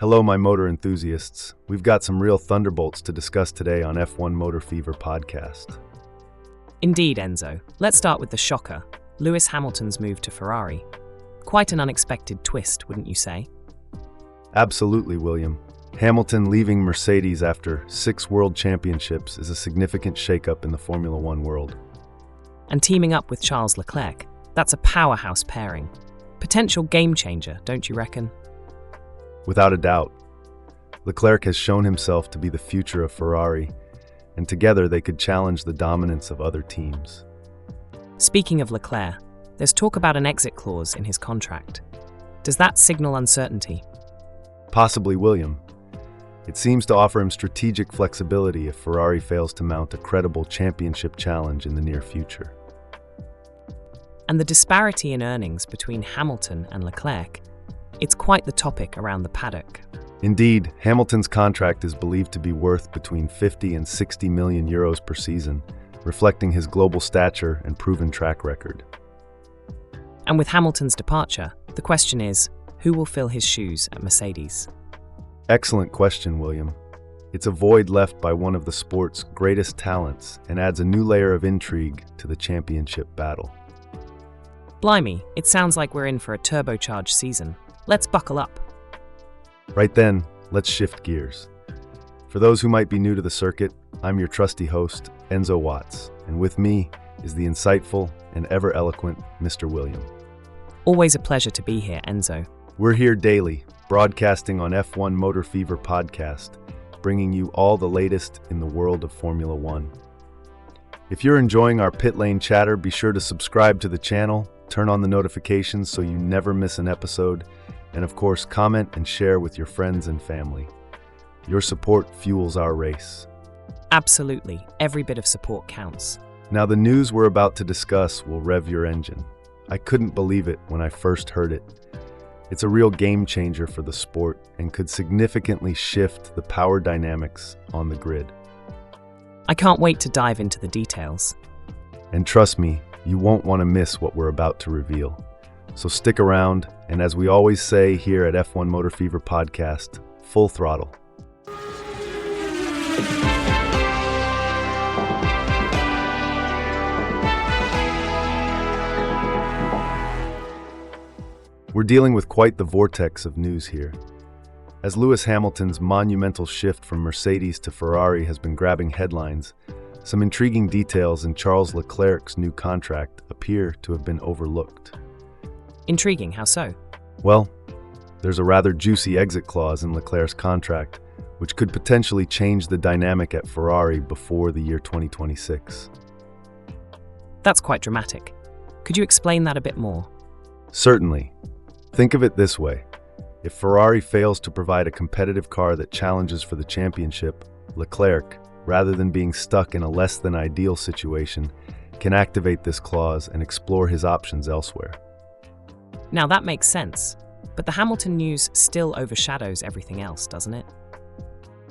Hello, my motor enthusiasts. We've got some real thunderbolts to discuss today on F1 Motor Fever podcast. Indeed, Enzo. Let's start with the shocker, Lewis Hamilton's move to Ferrari. Quite an unexpected twist, wouldn't you say? Absolutely, William. Hamilton leaving Mercedes after 6 world championships is a significant shakeup in the Formula One world. And teaming up with Charles Leclerc, that's a powerhouse pairing. Potential game changer, don't you reckon? Without a doubt. Leclerc has shown himself to be the future of Ferrari, and together they could challenge the dominance of other teams. Speaking of Leclerc, there's talk about an exit clause in his contract. Does that signal uncertainty? Possibly, William. It seems to offer him strategic flexibility if Ferrari fails to mount a credible championship challenge in the near future. And the disparity in earnings between Hamilton and Leclerc, it's quite the topic around the paddock. Indeed, Hamilton's contract is believed to be worth between 50 and 60 million euros per season, reflecting his global stature and proven track record. And with Hamilton's departure, the question is, who will fill his shoes at Mercedes? Excellent question, William. It's a void left by one of the sport's greatest talents and adds a new layer of intrigue to the championship battle. Blimey, it sounds like we're in for a turbocharged season. Let's buckle up. Right then, let's shift gears. For those who might be new to the circuit, I'm your trusty host, Enzo Watts, and with me is the insightful and ever-eloquent Mr. William. Always a pleasure to be here, Enzo. We're here daily, broadcasting on F1 Motor Fever podcast, bringing you all the latest in the world of Formula One. If you're enjoying our pit lane chatter, be sure to subscribe to the channel, turn on the notifications so you never miss an episode, and of course, comment and share with your friends and family. Your support fuels our race. Absolutely. Every bit of support counts. Now, the news we're about to discuss will rev your engine. I couldn't believe it when I first heard it. It's a real game changer for the sport and could significantly shift the power dynamics on the grid. I can't wait to dive into the details. And trust me, you won't want to miss what we're about to reveal. So stick around, and as we always say here at F1 Motor Fever Podcast, full throttle. We're dealing with quite the vortex of news here. As Lewis Hamilton's monumental shift from Mercedes to Ferrari has been grabbing headlines, some intriguing details in Charles Leclerc's new contract appear to have been overlooked. Intriguing, how so? Well, there's a rather juicy exit clause in Leclerc's contract, which could potentially change the dynamic at Ferrari before the year 2026. That's quite dramatic. Could you explain that a bit more? Certainly. Think of it this way. If Ferrari fails to provide a competitive car that challenges for the championship, Leclerc, rather than being stuck in a less than ideal situation, can activate this clause and explore his options elsewhere. Now that makes sense, but the Hamilton news still overshadows everything else, doesn't it?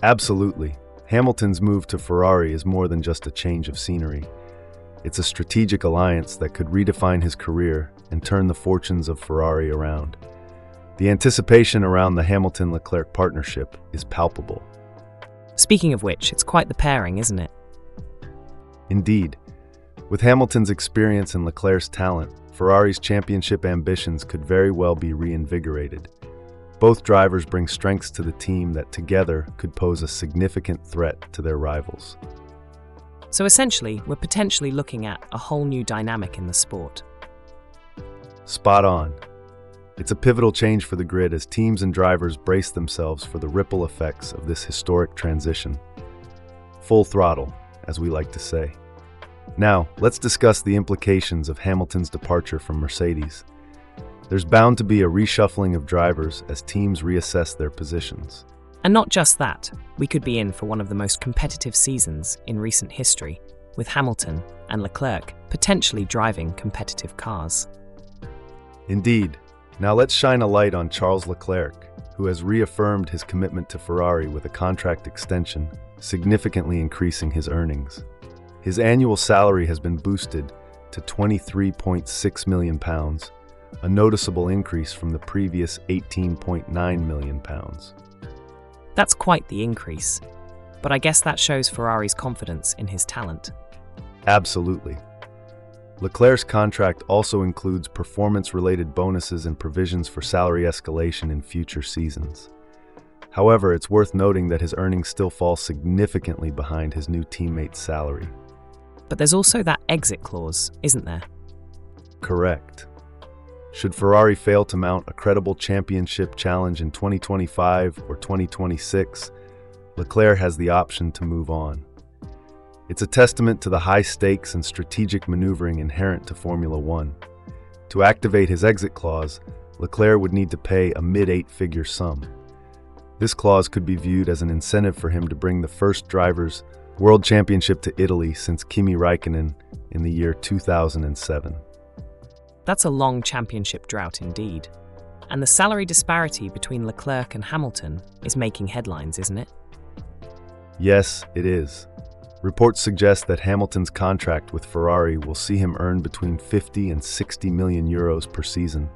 Absolutely. Hamilton's move to Ferrari is more than just a change of scenery. It's a strategic alliance that could redefine his career and turn the fortunes of Ferrari around. The anticipation around the Hamilton-Leclerc partnership is palpable. Speaking of which, it's quite the pairing, isn't it? Indeed. With Hamilton's experience and Leclerc's talent, Ferrari's championship ambitions could very well be reinvigorated. Both drivers bring strengths to the team that together could pose a significant threat to their rivals. So essentially, we're potentially looking at a whole new dynamic in the sport. Spot on. It's a pivotal change for the grid as teams and drivers brace themselves for the ripple effects of this historic transition. Full throttle, as we like to say. Now, let's discuss the implications of Hamilton's departure from Mercedes. There's bound to be a reshuffling of drivers as teams reassess their positions. And not just that, we could be in for one of the most competitive seasons in recent history, with Hamilton and Leclerc potentially driving competitive cars. Indeed. Now let's shine a light on Charles Leclerc, who has reaffirmed his commitment to Ferrari with a contract extension, significantly increasing his earnings. His annual salary has been boosted to £23.6 million, a noticeable increase from the previous £18.9 million. That's quite the increase, but I guess that shows Ferrari's confidence in his talent. Absolutely. Leclerc's contract also includes performance-related bonuses and provisions for salary escalation in future seasons. However, it's worth noting that his earnings still fall significantly behind his new teammate's salary. But there's also that exit clause, isn't there? Correct. Should Ferrari fail to mount a credible championship challenge in 2025 or 2026, Leclerc has the option to move on. It's a testament to the high stakes and strategic maneuvering inherent to Formula One. To activate his exit clause, Leclerc would need to pay a mid-eight-figure sum. This clause could be viewed as an incentive for him to bring the first drivers' world championship to Italy since Kimi Räikkönen in the year 2007. That's a long championship drought indeed. And the salary disparity between Leclerc and Hamilton is making headlines, isn't it? Yes, it is. Reports suggest that Hamilton's contract with Ferrari will see him earn between 50 and 60 million euros per season.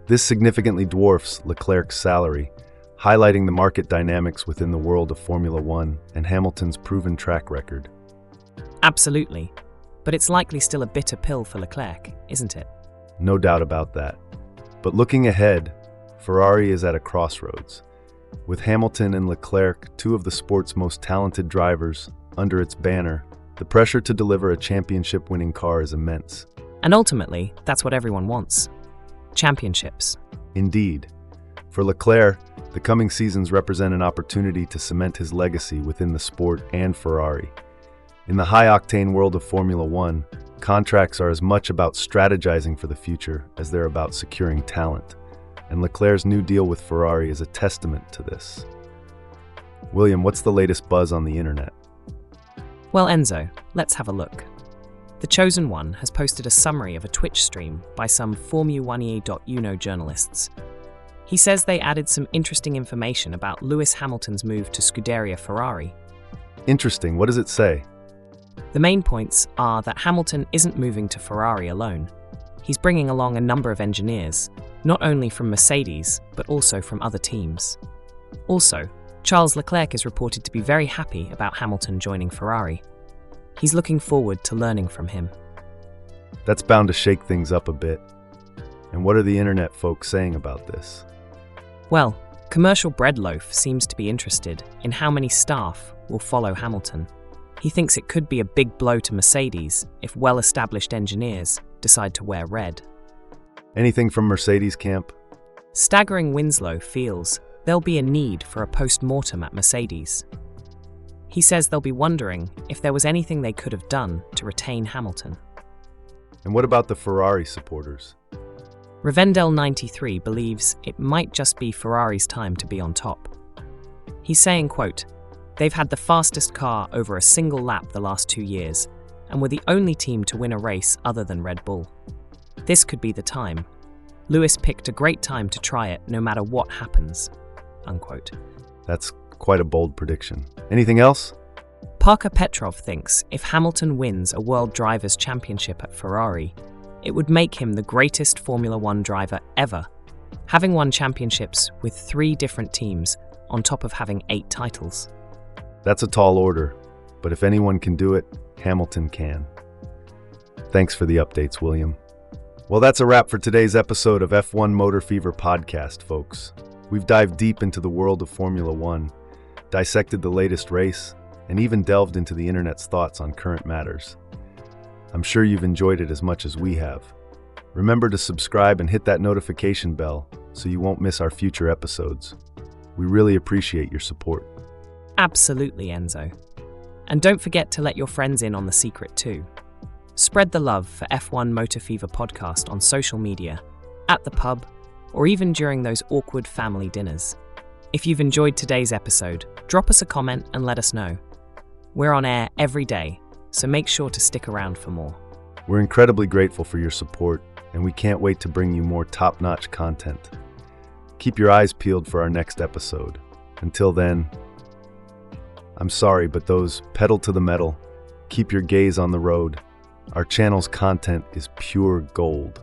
This significantly dwarfs Leclerc's salary, highlighting the market dynamics within the world of Formula One and Hamilton's proven track record. Absolutely. But it's likely still a bitter pill for Leclerc, isn't it? No doubt about that. But looking ahead, Ferrari is at a crossroads. With Hamilton and Leclerc, two of the sport's most talented drivers, under its banner, the pressure to deliver a championship-winning car is immense. And ultimately, that's what everyone wants. Championships. Indeed. For Leclerc, the coming seasons represent an opportunity to cement his legacy within the sport and Ferrari. In the high-octane world of Formula One, contracts are as much about strategizing for the future as they're about securing talent, and Leclerc's new deal with Ferrari is a testament to this. William, what's the latest buzz on the internet? Well, Enzo, let's have a look. The Chosen One has posted a summary of a Twitch stream by some Formula1e.uno journalists. He says they added some interesting information about Lewis Hamilton's move to Scuderia Ferrari. Interesting, what does it say? The main points are that Hamilton isn't moving to Ferrari alone. He's bringing along a number of engineers, not only from Mercedes, but also from other teams. Also, Charles Leclerc is reported to be very happy about Hamilton joining Ferrari. He's looking forward to learning from him. That's bound to shake things up a bit. And what are the internet folks saying about this? Well, Commercial Breadloaf seems to be interested in how many staff will follow Hamilton. He thinks it could be a big blow to Mercedes if well-established engineers decide to wear red. Anything from Mercedes camp? Staggering Winslow feels there'll be a need for a post-mortem at Mercedes. He says they'll be wondering if there was anything they could have done to retain Hamilton. And what about the Ferrari supporters? Revendell93 believes it might just be Ferrari's time to be on top. He's saying, quote, "They've had the fastest car over a single lap the last 2 years, and were the only team to win a race other than Red Bull. This could be the time. Lewis picked a great time to try it no matter what happens." Unquote. That's quite a bold prediction. Anything else? Parker Petrov thinks if Hamilton wins a World Drivers' Championship at Ferrari, it would make him the greatest Formula One driver ever, having won championships with 3 different teams on top of having 8 titles. That's a tall order, but if anyone can do it, Hamilton can. Thanks for the updates, William. Well, that's a wrap for today's episode of F1 Motor Fever podcast, folks. We've dived deep into the world of Formula One, dissected the latest race, and even delved into the internet's thoughts on current matters. I'm sure you've enjoyed it as much as we have. Remember to subscribe and hit that notification bell so you won't miss our future episodes. We really appreciate your support. Absolutely, Enzo. And don't forget to let your friends in on the secret too. Spread the love for F1 Motor Fever podcast on social media, at the pub, or even during those awkward family dinners. If you've enjoyed today's episode, drop us a comment and let us know. We're on air every day, so make sure to stick around for more. We're incredibly grateful for your support, and we can't wait to bring you more top-notch content. Keep your eyes peeled for our next episode. Until then, I'm sorry, but those pedal to the metal, keep your gaze on the road. Our channel's content is pure gold.